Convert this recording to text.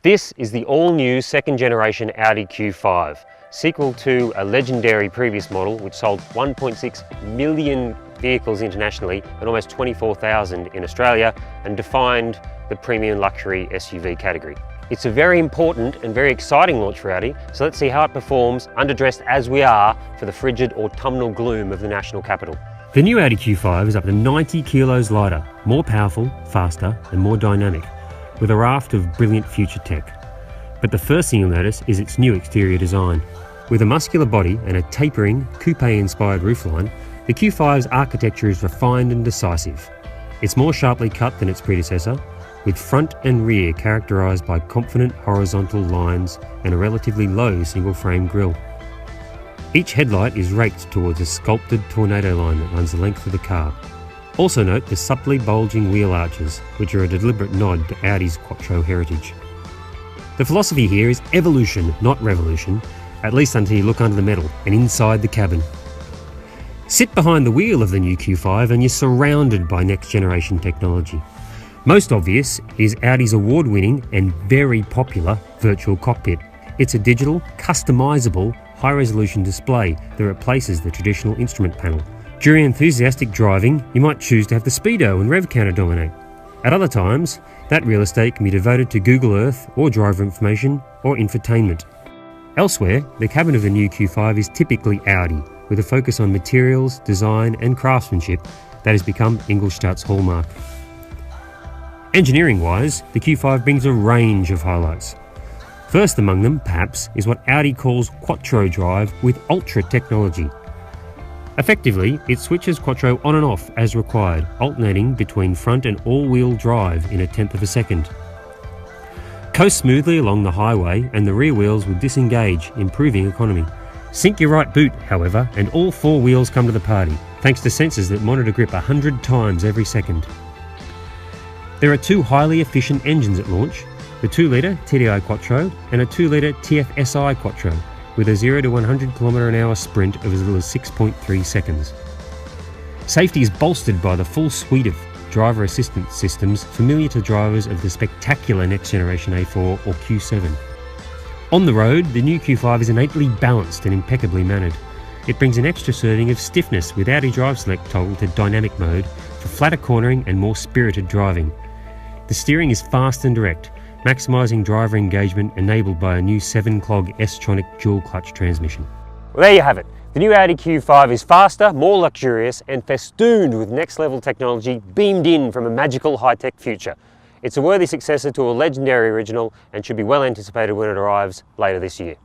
This is the all-new second generation Audi Q5, sequel to a legendary previous model which sold 1.6 million vehicles internationally and almost 24,000 in Australia, and defined the premium luxury SUV category. It's a very important and very exciting launch for Audi, so let's see how it performs underdressed as we are for the frigid autumnal gloom of the national capital. The new Audi Q5 is up to 90 kilos lighter, more powerful, faster and more dynamic, with a raft of brilliant future tech. But the first thing you'll notice is its new exterior design. With a muscular body and a tapering, coupe-inspired roofline, the Q5's architecture is refined and decisive. It's more sharply cut than its predecessor, with front and rear characterised by confident horizontal lines and a relatively low single-frame grille. Each headlight is raked towards a sculpted tornado line that runs the length of the car. Also note the subtly bulging wheel arches, which are a deliberate nod to Audi's Quattro heritage. The philosophy here is evolution, not revolution, at least until you look under the metal and inside the cabin. Sit behind the wheel of the new Q5 and you're surrounded by next-generation technology. Most obvious is Audi's award-winning and very popular virtual cockpit. It's a digital, customisable, high-resolution display that replaces the traditional instrument panel. During enthusiastic driving, you might choose to have the speedo and rev counter dominate. At other times, that real estate can be devoted to Google Earth or driver information or infotainment. Elsewhere, the cabin of the new Q5 is typically Audi, with a focus on materials, design and craftsmanship that has become Ingolstadt's hallmark. Engineering-wise, the Q5 brings a range of highlights. First among them, perhaps, is what Audi calls Quattro drive with ultra technology. Effectively, it switches Quattro on and off as required, alternating between front and all-wheel drive in a tenth of a second. Coast smoothly along the highway and the rear wheels will disengage, improving economy. Sink your right boot, however, and all four wheels come to the party, thanks to sensors that monitor grip 100 times every second. There are two highly efficient engines at launch, the 2-litre TDI Quattro and a 2-litre TFSI Quattro, with a 0 to 100 km/h sprint of as little as 6.3 seconds. Safety is bolstered by the full suite of driver assistance systems familiar to drivers of the spectacular next generation A4 or Q7. On the road, the new Q5 is innately balanced and impeccably mannered. It brings an extra serving of stiffness with Audi Drive Select toggle to dynamic mode for flatter cornering and more spirited driving. The steering is fast and direct, maximising driver engagement enabled by a new 7-clog S-tronic dual-clutch transmission. Well, there you have it. The new Audi Q5 is faster, more luxurious and festooned with next-level technology beamed in from a magical high-tech future. It's a worthy successor to a legendary original and should be well anticipated when it arrives later this year.